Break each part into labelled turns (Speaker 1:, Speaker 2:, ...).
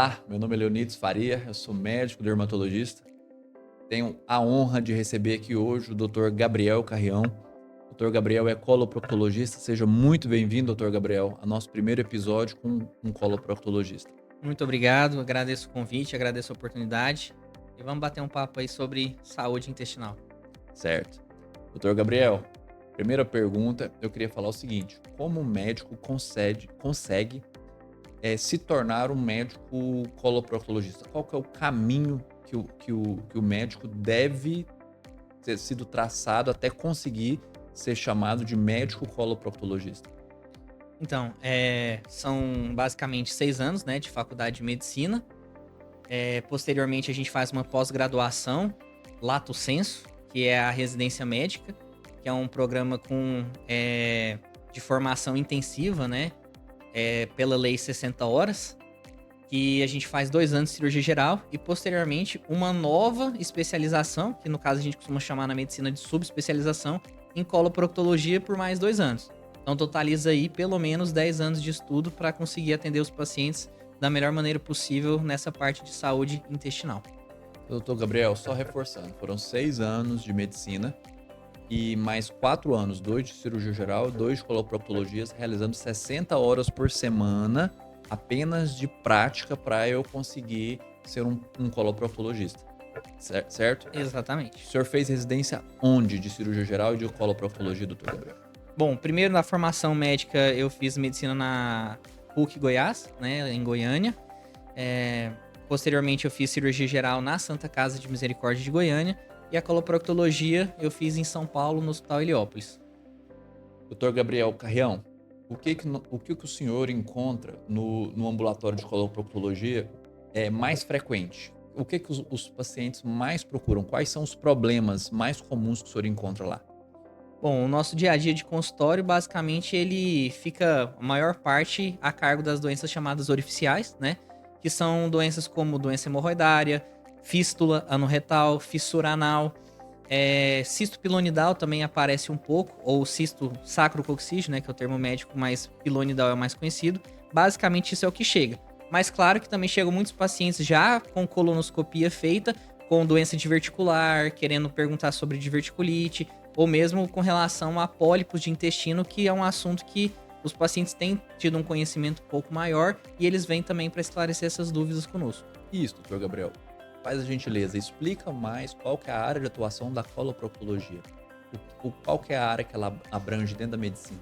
Speaker 1: Olá, meu nome é Leonides Faria, eu sou médico dermatologista. Tenho a honra de receber aqui hoje o Dr. Gabriel Carrião. O Dr. Gabriel é coloproctologista. Seja muito bem-vindo, Dr. Gabriel, ao nosso primeiro episódio com um coloproctologista.
Speaker 2: Muito obrigado, agradeço o convite, agradeço a oportunidade e vamos bater um papo aí sobre saúde intestinal.
Speaker 1: Certo. Dr. Gabriel, primeira pergunta, eu queria falar o seguinte: como o médico consegue se tornar um médico coloproctologista? Qual que é o caminho que o médico deve ter sido traçado até conseguir ser chamado de médico coloproctologista?
Speaker 2: Então, são basicamente 6 anos, né, de faculdade de medicina. Posteriormente, a gente faz uma pós-graduação, Lato Sensu, que é a residência médica, que é um programa de formação intensiva, né, pela lei 60 horas, que a gente faz 2 anos de cirurgia geral e, posteriormente, uma nova especialização, que no caso a gente costuma chamar na medicina de subespecialização, em coloproctologia por mais 2 anos. Então, totaliza aí pelo menos 10 anos de estudo para conseguir atender os pacientes da melhor maneira possível nessa parte de saúde intestinal.
Speaker 1: Doutor Gabriel, só reforçando, foram 6 anos de medicina e mais 4 anos, dois de cirurgia geral, dois de coloproctologias, realizando 60 horas por semana apenas de prática para eu conseguir ser um coloproctologista. Certo? O
Speaker 2: Exatamente.
Speaker 1: senhor fez residência onde de cirurgia geral e de coloproctologia, doutor Gabriel?
Speaker 2: Bom, primeiro na formação médica eu fiz medicina na PUC Goiás, né, em Goiânia. É, Posteriormente eu fiz cirurgia geral na Santa Casa de Misericórdia de Goiânia. E a coloproctologia eu fiz em São Paulo, no Hospital Heliópolis.
Speaker 1: Doutor Gabriel Carrião, o que o senhor encontra no ambulatório de coloproctologia é mais frequente? O que os pacientes mais procuram? Quais são os problemas mais comuns que o senhor encontra lá?
Speaker 2: Bom, o nosso dia a dia de consultório, basicamente, ele fica, a maior parte, a cargo das doenças chamadas orificiais, né? Que são doenças como doença hemorroidária, fístula anorretal, fissura anal, cisto pilonidal também aparece um pouco, ou cisto sacrococcígeo, né? Que é o termo médico, mas pilonidal é o mais conhecido. Basicamente, isso é o que chega. Mas claro que também chegam muitos pacientes já com colonoscopia feita, com doença diverticular, querendo perguntar sobre diverticulite, ou mesmo com relação a pólipos de intestino, que é um assunto que os pacientes têm tido um conhecimento um pouco maior e eles vêm também para esclarecer essas dúvidas conosco.
Speaker 1: Isso, doutor Gabriel. Faz a gentileza, explica mais qual que é a área de atuação da coloproctologia. Qual que é a área que ela abrange dentro da medicina?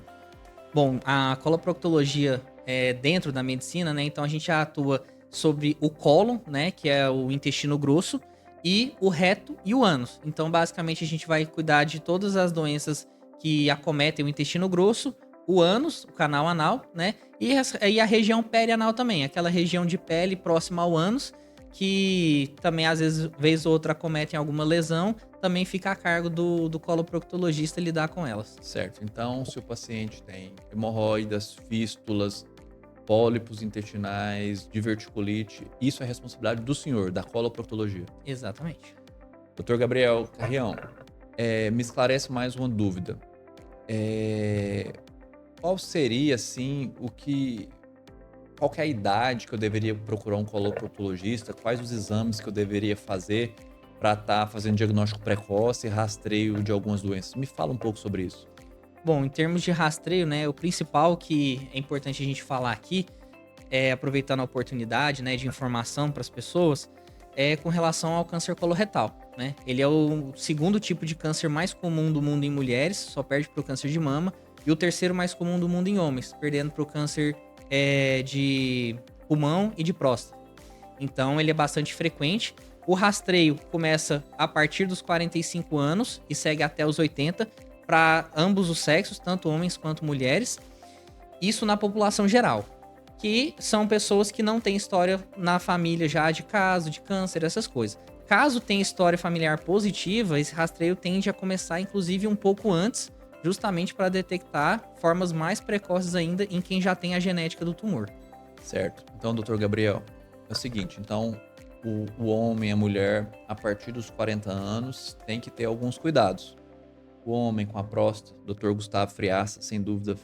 Speaker 2: Bom, a coloproctologia é dentro da medicina, né? Então a gente atua sobre o cólon, né? Que é o intestino grosso, e o reto e o ânus. Então, basicamente, a gente vai cuidar de todas as doenças que acometem o intestino grosso, o ânus, o canal anal, né? E a região perianal também, aquela região de pele próxima ao ânus, que também, às vezes, vez ou outra, acometem alguma lesão, também fica a cargo do coloproctologista lidar com elas.
Speaker 1: Certo. Então, se o paciente tem hemorroidas, fístulas, pólipos intestinais, diverticulite, isso é responsabilidade do senhor, da coloproctologia.
Speaker 2: Exatamente.
Speaker 1: Doutor Gabriel Carrião, me esclarece mais uma dúvida. Eh, Qual seria, assim, qual que é a idade que eu deveria procurar um coloproctologista? Quais os exames que eu deveria fazer para estar fazendo diagnóstico precoce e rastreio de algumas doenças? Me fala um pouco sobre isso.
Speaker 2: Bom, em termos de rastreio, né, o principal que é importante a gente falar aqui, aproveitando a oportunidade, né, de informação para as pessoas, é com relação ao câncer coloretal, né? Ele é o segundo tipo de câncer mais comum do mundo em mulheres, só perde para o câncer de mama, e o terceiro mais comum do mundo em homens, perdendo para o câncer de pulmão e de próstata. Então, ele é bastante frequente. O rastreio começa a partir dos 45 anos e segue até os 80 para ambos os sexos, tanto homens quanto mulheres. Isso na população geral, que são pessoas que não têm história na família já de caso, de câncer, essas coisas. Caso tenha história familiar positiva, esse rastreio tende a começar inclusive um pouco antes, justamente para detectar formas mais precoces ainda em quem já tem a genética do tumor.
Speaker 1: Certo. Então, doutor Gabriel, é o seguinte, então o homem, a mulher, a partir dos 40 anos, tem que ter alguns cuidados. O homem com a próstata, o doutor Gustavo Friaça, sem dúvida,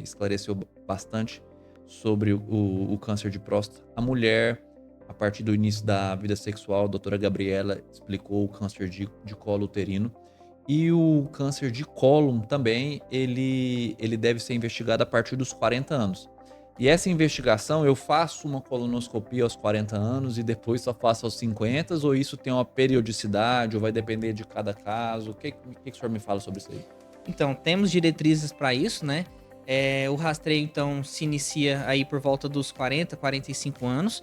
Speaker 1: esclareceu bastante sobre o câncer de próstata. A mulher a partir do início da vida sexual, a doutora Gabriela explicou o câncer de colo uterino. E o câncer de cólon também, ele deve ser investigado a partir dos 40 anos. E essa investigação, eu faço uma colonoscopia aos 40 anos e depois só faço aos 50, ou isso tem uma periodicidade, ou vai depender de cada caso? O que o senhor me fala sobre isso aí?
Speaker 2: Então, temos diretrizes para isso, né? O rastreio, então, se inicia aí por volta dos 40, 45 anos.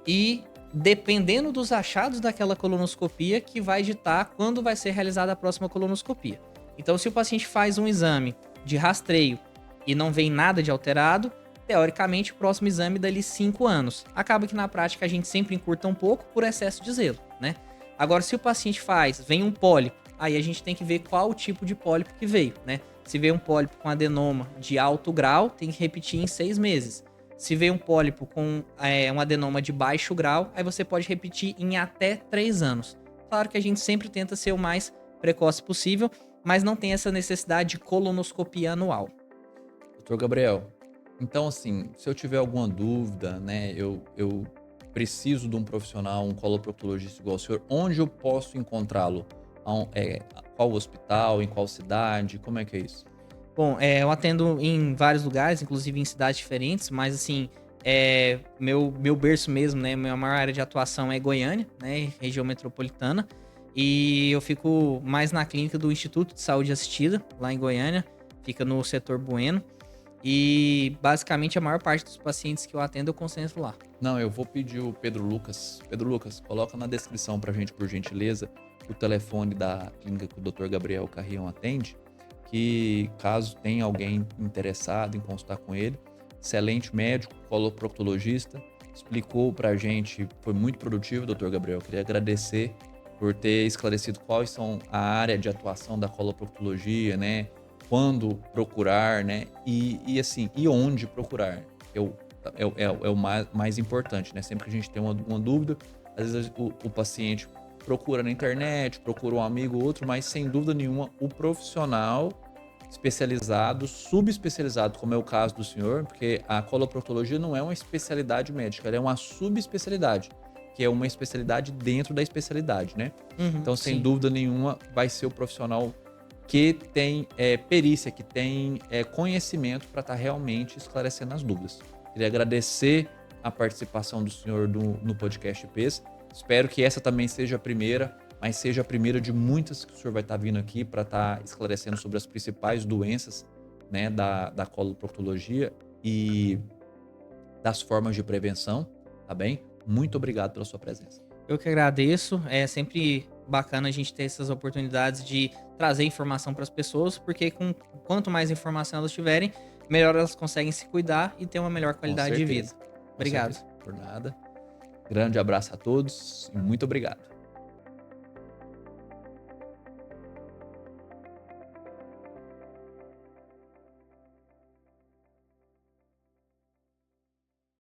Speaker 2: E dependendo dos achados daquela colonoscopia, que vai ditar quando vai ser realizada a próxima colonoscopia. Então, se o paciente faz um exame de rastreio e não vem nada de alterado, teoricamente, o próximo exame dali 5 anos. Acaba que na prática a gente sempre encurta um pouco por excesso de zelo, né? Agora, se o paciente vem um pólipo, aí a gente tem que ver qual o tipo de pólipo que veio, né? Se veio um pólipo com adenoma de alto grau, tem que repetir em 6 meses. Se veio um pólipo com um adenoma de baixo grau, aí você pode repetir em até 3 anos. Claro que a gente sempre tenta ser o mais precoce possível, mas não tem essa necessidade de colonoscopia anual.
Speaker 1: Doutor Gabriel, então assim, se eu tiver alguma dúvida, né, eu preciso de um profissional, um coloproctologista igual ao senhor, onde eu posso encontrá-lo? Qual hospital, em qual cidade, como é que é isso?
Speaker 2: Bom, eu atendo em vários lugares, inclusive em cidades diferentes, mas assim, meu berço mesmo, né? Minha maior área de atuação é Goiânia, né? Região metropolitana. E eu fico mais na clínica do Instituto de Saúde Assistida, lá em Goiânia. Fica no setor Bueno. E basicamente a maior parte dos pacientes que eu atendo eu concentro lá.
Speaker 1: Não, eu vou pedir o Pedro Lucas. Pedro Lucas, coloca na descrição pra gente, por gentileza, o telefone da clínica que o Dr. Gabriel Carrião atende, que caso tenha alguém interessado em consultar com ele, excelente médico, coloproctologista, explicou pra gente, foi muito produtivo, Dr. Gabriel. Queria agradecer por ter esclarecido quais são a área de atuação da coloproctologia, né? Quando procurar, né? E onde procurar. É o mais importante, né? Sempre que a gente tem uma dúvida, às vezes o paciente procura na internet, procura um amigo ou outro, mas sem dúvida nenhuma o profissional especializado, subespecializado, como é o caso do senhor, porque a coloproctologia não é uma especialidade médica, ela é uma subespecialidade, que é uma especialidade dentro da especialidade, né?
Speaker 2: Uhum,
Speaker 1: Então, sem
Speaker 2: sim.
Speaker 1: dúvida nenhuma, vai ser o profissional que tem perícia, que tem conhecimento para estar realmente esclarecendo as dúvidas. Queria agradecer a participação do senhor no podcast PES. Espero que essa também seja a primeira, mas seja a primeira de muitas que o senhor vai estar vindo aqui para estar esclarecendo sobre as principais doenças, né, da coloproctologia e das formas de prevenção, tá bem? Muito obrigado pela sua presença.
Speaker 2: Eu que agradeço. É sempre bacana a gente ter essas oportunidades de trazer informação para as pessoas, porque quanto mais informação elas tiverem, melhor elas conseguem se cuidar e ter uma melhor
Speaker 1: Com
Speaker 2: qualidade de vida.
Speaker 1: certeza. Com
Speaker 2: Obrigado.
Speaker 1: certeza. Por nada. Grande abraço a todos e muito obrigado.